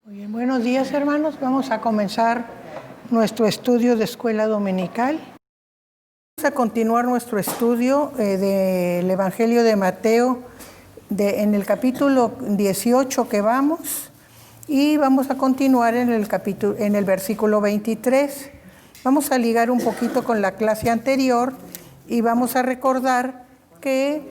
Muy bien, buenos días hermanos, vamos a comenzar nuestro estudio de escuela dominical. Vamos a continuar nuestro estudio del Evangelio de Mateo en el capítulo 18 que vamos, y vamos a continuar en el versículo 23. Vamos a ligar un poquito con la clase anterior y vamos a recordar que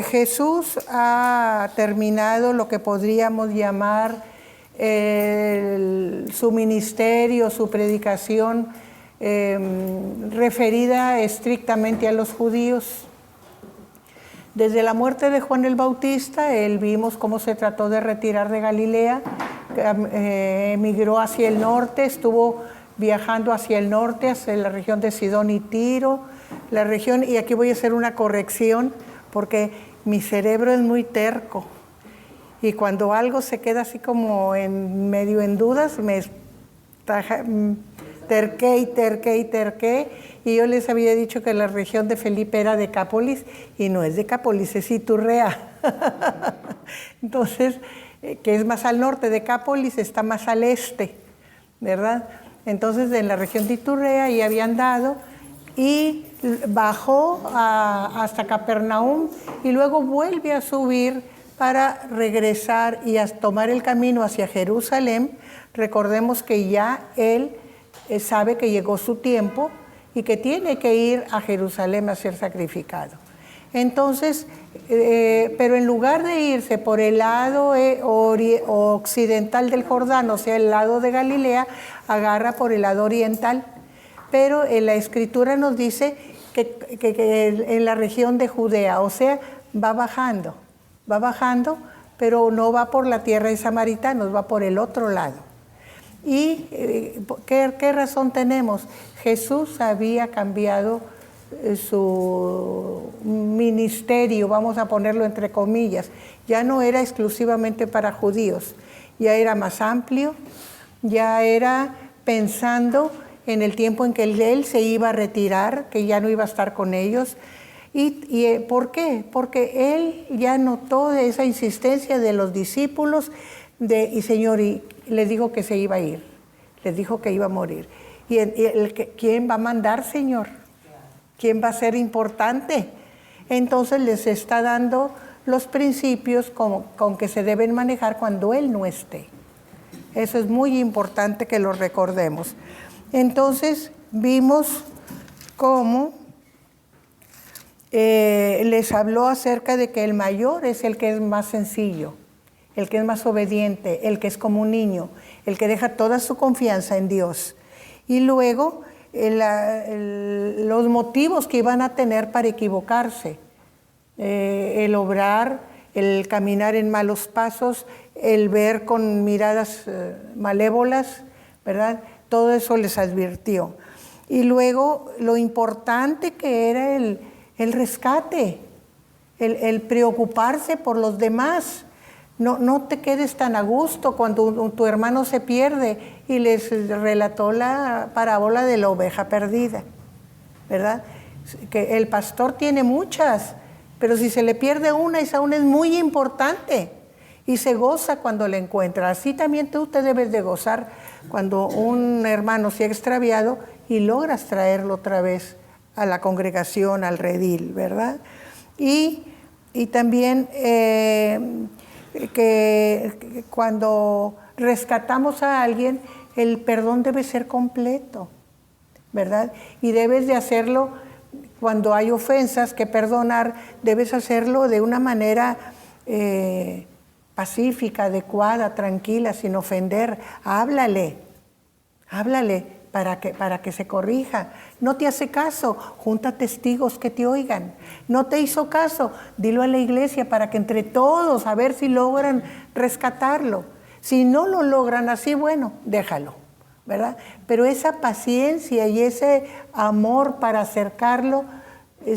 Jesús ha terminado lo que podríamos llamar su ministerio, su predicación referida estrictamente a los judíos. Desde la muerte de Juan el Bautista, vimos cómo se trató de retirar de Galilea, emigró hacia el norte, estuvo viajando hacia el norte, hacia la región de Sidón y Tiro, la región, y aquí voy a hacer una corrección porque mi cerebro es muy terco. Y cuando algo se queda así como medio en dudas, me terqué. Y yo les había dicho que la región de Felipe era Decápolis, y no es Decápolis, es Iturrea. Entonces, que es más al norte, Decápolis está más al este, ¿verdad? Entonces, en la región de Iturrea y había andado, y bajó hasta Capernaum, y luego vuelve a subir para regresar y a tomar el camino hacia Jerusalén. Recordemos que ya él sabe que llegó su tiempo y que tiene que ir a Jerusalén a ser sacrificado. Entonces, pero en lugar de irse por el lado occidental del Jordán, o sea, el lado de Galilea, agarra por el lado oriental. Pero en la Escritura nos dice que en la región de Judea, o sea, va bajando, pero no va por la tierra de samaritanos, va por el otro lado. ¿Y qué razón tenemos? Jesús había cambiado su ministerio, vamos a ponerlo entre comillas, ya no era exclusivamente para judíos, ya era más amplio, ya era pensando en el tiempo en que él se iba a retirar, que ya no iba a estar con ellos. ¿Y por qué? Porque él ya notó esa insistencia de los discípulos y Señor, y les dijo que se iba a ir, les dijo que iba a morir. ¿Quién va a mandar, Señor? ¿Quién va a ser importante? Entonces les está dando los principios con que se deben manejar cuando él no esté. Eso es muy importante que lo recordemos. Entonces vimos cómo les habló acerca de que el mayor es el que es más sencillo, el que es más obediente, el que es como un niño, el que deja toda su confianza en Dios. Y luego los motivos que iban a tener para equivocarse, el obrar, el caminar en malos pasos, el ver con miradas malévolas, ¿verdad? Todo eso les advirtió. Y luego lo importante que era el rescate, el preocuparse por los demás. No te quedes tan a gusto cuando tu hermano se pierde, y les relató la parábola de la oveja perdida, ¿verdad? Que el pastor tiene muchas, pero si se le pierde una, esa una es muy importante y se goza cuando la encuentra. Así también tú te debes de gozar cuando un hermano se ha extraviado y logras traerlo otra vez a la congregación, al redil, ¿verdad? Y también que cuando rescatamos a alguien, el perdón debe ser completo, ¿verdad? Y debes de hacerlo cuando hay ofensas, que perdonar, debes hacerlo de una manera pacífica, adecuada, tranquila, sin ofender. Háblale para que se corrija. No te hace caso, junta testigos que te oigan. No te hizo caso, dilo a la iglesia para que entre todos, a ver si logran rescatarlo. Si no lo logran así, bueno, déjalo, ¿verdad? Pero esa paciencia y ese amor para acercarlo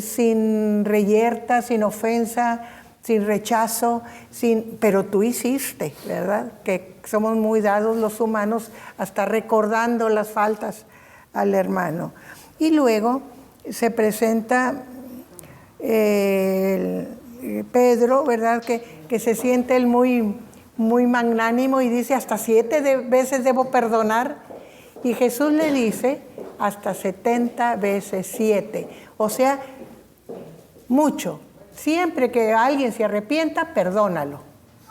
sin reyerta, sin ofensa, sin rechazo, pero tú hiciste, ¿verdad? Que somos muy dados los humanos hasta recordando las faltas al hermano. Y luego se presenta Pedro, ¿verdad? Que se siente él muy muy magnánimo y dice, hasta 7 veces debo perdonar. Y Jesús le dice, hasta 70 veces 7. O sea, mucho. Siempre que alguien se arrepienta, perdónalo,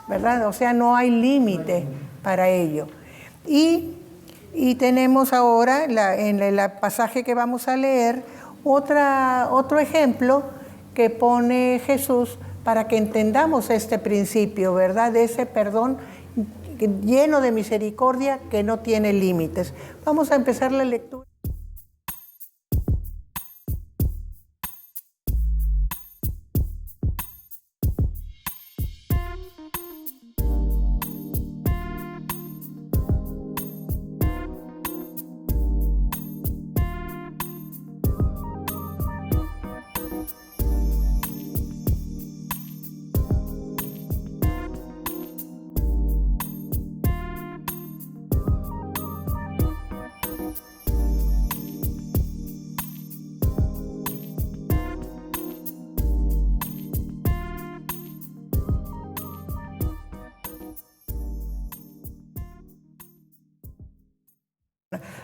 ¿verdad? O sea, no hay límite para ello. Y tenemos ahora, en el pasaje que vamos a leer, otro ejemplo que pone Jesús para que entendamos este principio, ¿verdad? De ese perdón lleno de misericordia que no tiene límites. Vamos a empezar la lectura.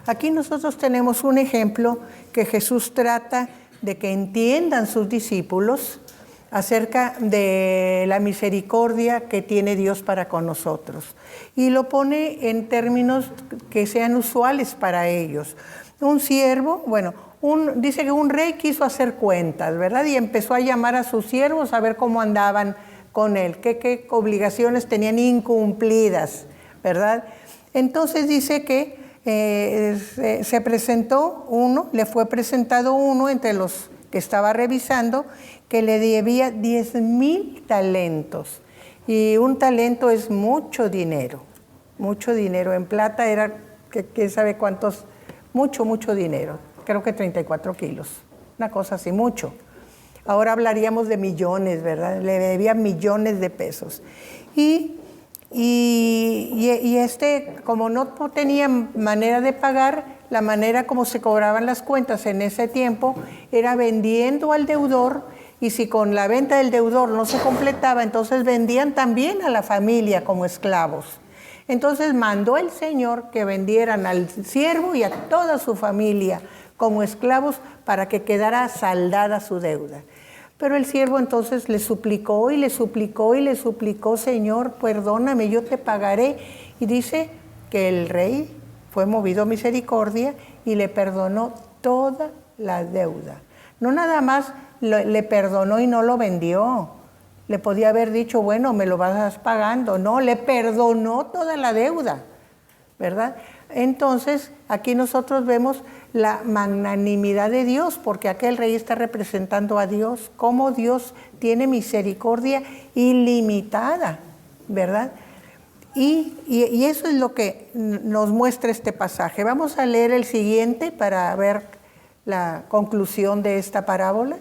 Aquí nosotros tenemos un ejemplo que Jesús trata de que entiendan sus discípulos acerca de la misericordia que tiene Dios para con nosotros. Y lo pone en términos que sean usuales para ellos. Un siervo, dice que un rey quiso hacer cuentas, ¿verdad? Y empezó a llamar a sus siervos a ver cómo andaban con él, qué obligaciones tenían incumplidas, ¿verdad? Entonces dice que se presentó uno, le fue presentado uno entre los que estaba revisando, que le debía 10,000 talentos. Y un talento es mucho dinero. En plata era, quién sabe cuántos, mucho dinero. Creo que 34 kilos, una cosa así, mucho. Ahora hablaríamos de millones, ¿verdad? Le debía millones de pesos. Y como no tenía manera de pagar, la manera como se cobraban las cuentas en ese tiempo era vendiendo al deudor, y si con la venta del deudor no se completaba, entonces vendían también a la familia como esclavos. Entonces mandó el Señor que vendieran al siervo y a toda su familia como esclavos para que quedara saldada su deuda. Pero el siervo entonces le suplicó, Señor, perdóname, yo te pagaré. Y dice que el rey fue movido a misericordia y le perdonó toda la deuda. No nada más le perdonó y no lo vendió. Le podía haber dicho, bueno, me lo vas pagando. No, le perdonó toda la deuda, ¿verdad? Entonces, aquí nosotros vemos la magnanimidad de Dios, porque aquel rey está representando a Dios, cómo Dios tiene misericordia ilimitada, ¿verdad? Y eso es lo que nos muestra este pasaje. Vamos a leer el siguiente para ver la conclusión de esta parábola.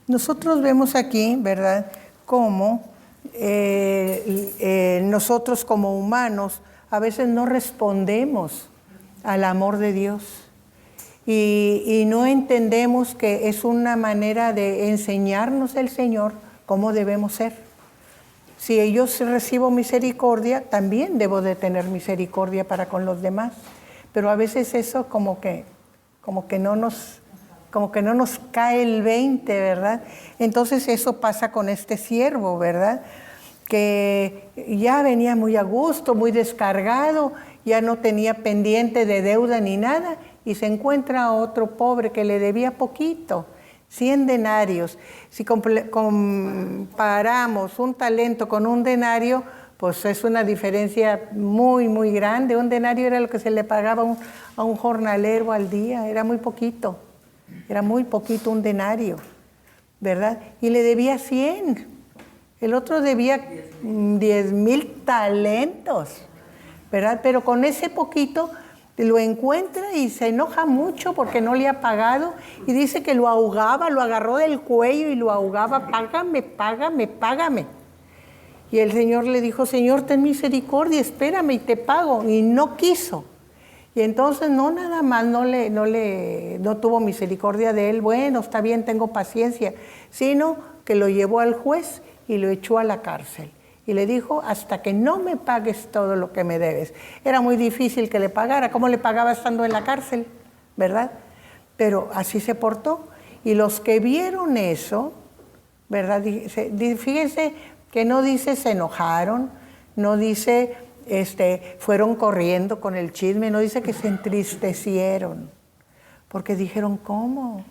Nosotros vemos aquí, ¿verdad?, cómo nosotros como humanos a veces no respondemos al amor de Dios. y no entendemos que es una manera de enseñarnos el Señor cómo debemos ser. Si yo recibo misericordia, también debo de tener misericordia para con los demás. Pero a veces eso como que no nos cae el 20, ¿verdad? Entonces eso pasa con este siervo, ¿verdad? Que ya venía muy a gusto, muy descargado, ya no tenía pendiente de deuda ni nada, y se encuentra a otro pobre que le debía poquito, 100 denarios. Si comparamos un talento con un denario, pues es una diferencia muy, muy grande. Un denario era lo que se le pagaba a un jornalero al día, era muy poquito un denario, ¿verdad? Y le debía 100. El otro debía 10,000 talentos, ¿verdad? Pero con ese poquito lo encuentra y se enoja mucho porque no le ha pagado y dice que lo ahogaba, lo agarró del cuello y lo ahogaba, págame, págame, págame. Y el Señor le dijo, Señor, ten misericordia, espérame y te pago. Y no quiso. Y entonces no nada más no tuvo misericordia de él, bueno, está bien, tengo paciencia, sino que lo llevó al juez y lo echó a la cárcel. Y le dijo, hasta que no me pagues todo lo que me debes. Era muy difícil que le pagara. ¿Cómo le pagaba estando en la cárcel? ¿Verdad? Pero así se portó. Y los que vieron eso, ¿verdad? Fíjense que no dice se enojaron, no dice fueron corriendo con el chisme, no dice que se entristecieron. Porque dijeron, ¿cómo?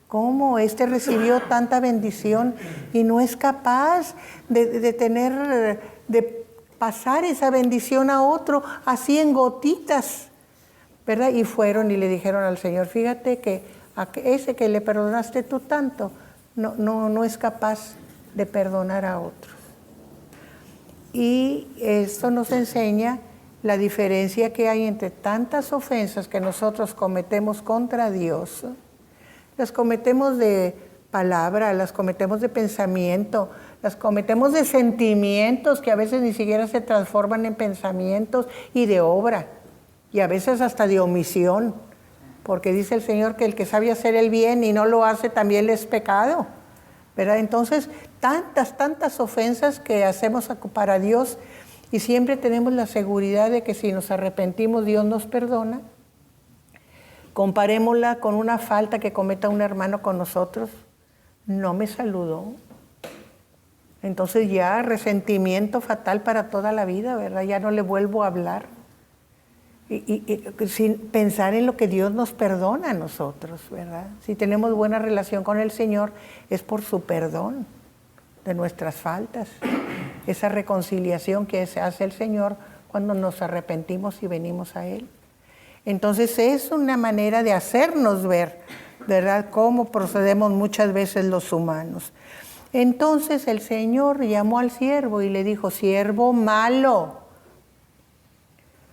¿Cómo? Recibió tanta bendición y no es capaz de pasar esa bendición a otro, así en gotitas, ¿verdad? Y fueron y le dijeron al Señor, fíjate que a ese que le perdonaste tú tanto, no es capaz de perdonar a otros. Y esto nos enseña la diferencia que hay entre tantas ofensas que nosotros cometemos contra Dios. Las cometemos de palabra, las cometemos de pensamiento, las cometemos de sentimientos que a veces ni siquiera se transforman en pensamientos, y de obra, y a veces hasta de omisión, porque dice el Señor que el que sabe hacer el bien y no lo hace también le es pecado, ¿verdad? Entonces, tantas ofensas que hacemos para Dios, y siempre tenemos la seguridad de que si nos arrepentimos, Dios nos perdona. Comparémosla con una falta que cometa un hermano con nosotros. No me saludó. Entonces ya resentimiento fatal para toda la vida, ¿verdad? Ya no le vuelvo a hablar. Y sin pensar en lo que Dios nos perdona a nosotros, ¿verdad? Si tenemos buena relación con el Señor, es por su perdón de nuestras faltas. Esa reconciliación que se hace el Señor cuando nos arrepentimos y venimos a Él. Entonces es una manera de hacernos ver, ¿verdad?, cómo procedemos muchas veces los humanos. Entonces el Señor llamó al siervo y le dijo, siervo malo,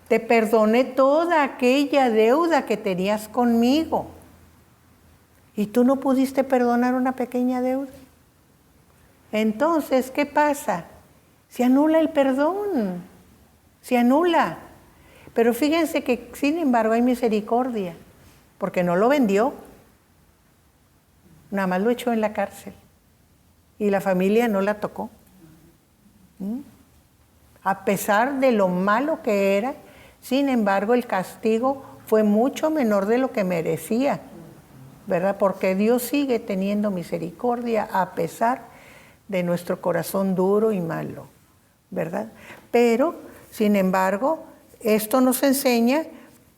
te perdoné toda aquella deuda que tenías conmigo. ¿Y tú no pudiste perdonar una pequeña deuda? Entonces, ¿qué pasa? Se anula el perdón, se anula. Pero fíjense que, sin embargo, hay misericordia, porque no lo vendió, nada más lo echó en la cárcel, y la familia no la tocó. A pesar de lo malo que era, sin embargo, el castigo fue mucho menor de lo que merecía, ¿verdad? Porque Dios sigue teniendo misericordia a pesar de nuestro corazón duro y malo, ¿verdad? Pero, sin embargo, esto nos enseña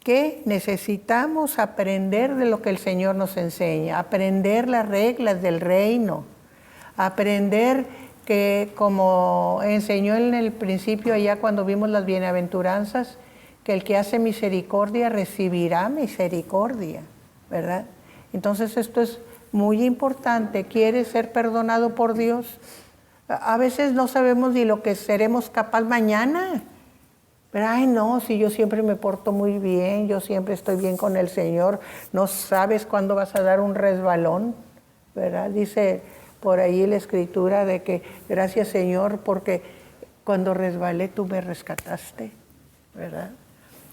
que necesitamos aprender de lo que el Señor nos enseña, aprender las reglas del reino, aprender que, como enseñó en el principio allá cuando vimos las bienaventuranzas, que el que hace misericordia recibirá misericordia, ¿verdad? Entonces esto es muy importante. ¿Quieres ser perdonado por Dios? A veces no sabemos ni lo que seremos capaz mañana. Pero, ay no, si yo siempre me porto muy bien, yo siempre estoy bien con el Señor, no sabes cuándo vas a dar un resbalón, ¿verdad? Dice por ahí la Escritura de que gracias Señor porque cuando resbalé tú me rescataste, ¿verdad?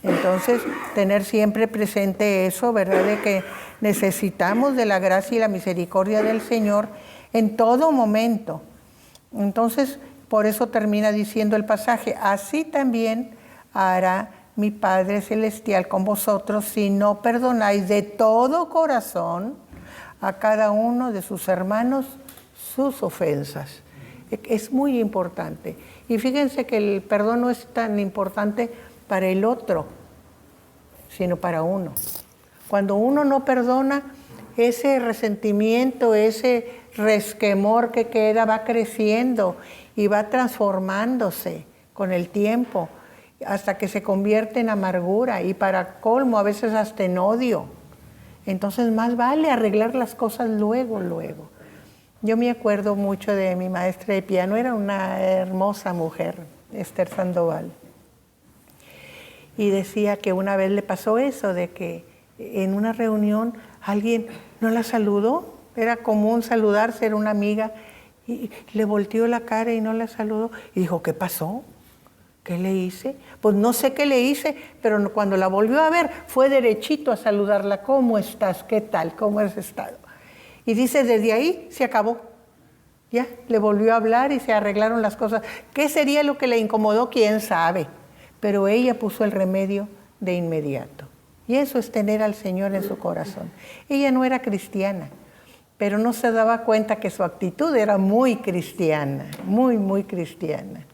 Entonces, tener siempre presente eso, ¿verdad? De que necesitamos de la gracia y la misericordia del Señor en todo momento. Entonces, por eso termina diciendo el pasaje, así también hará mi Padre Celestial con vosotros si no perdonáis de todo corazón a cada uno de sus hermanos sus ofensas. Es muy importante. Y fíjense que el perdón no es tan importante para el otro, sino para uno. Cuando uno no perdona, ese resentimiento, ese resquemor que queda va creciendo y va transformándose con el tiempo hasta que se convierte en amargura y para colmo a veces hasta en odio. Entonces más vale arreglar las cosas luego. Yo me acuerdo mucho de mi maestra de piano, era una hermosa mujer, Esther Sandoval. Y decía que una vez le pasó eso, de que en una reunión alguien no la saludó, era común saludarse, era una amiga, y le volteó la cara y no la saludó. Y dijo, ¿qué pasó? ¿Qué le hice? Pues no sé qué le hice, pero cuando la volvió a ver, fue derechito a saludarla. ¿Cómo estás? ¿Qué tal? ¿Cómo has estado? Y dice, desde ahí se acabó. Ya, le volvió a hablar y se arreglaron las cosas. ¿Qué sería lo que le incomodó? ¿Quién sabe? Pero ella puso el remedio de inmediato. Y eso es tener al Señor en su corazón. Ella no era cristiana, pero no se daba cuenta que su actitud era muy cristiana, muy cristiana.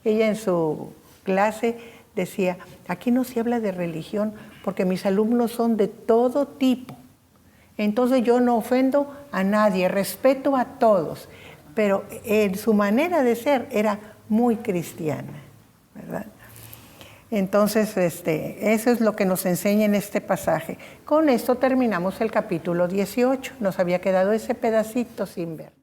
Ella en su clase decía, aquí no se habla de religión porque mis alumnos son de todo tipo. Entonces yo no ofendo a nadie, respeto a todos, pero en su manera de ser era muy cristiana, ¿verdad? Entonces, eso es lo que nos enseña en este pasaje. Con esto terminamos el capítulo 18. Nos había quedado ese pedacito sin ver.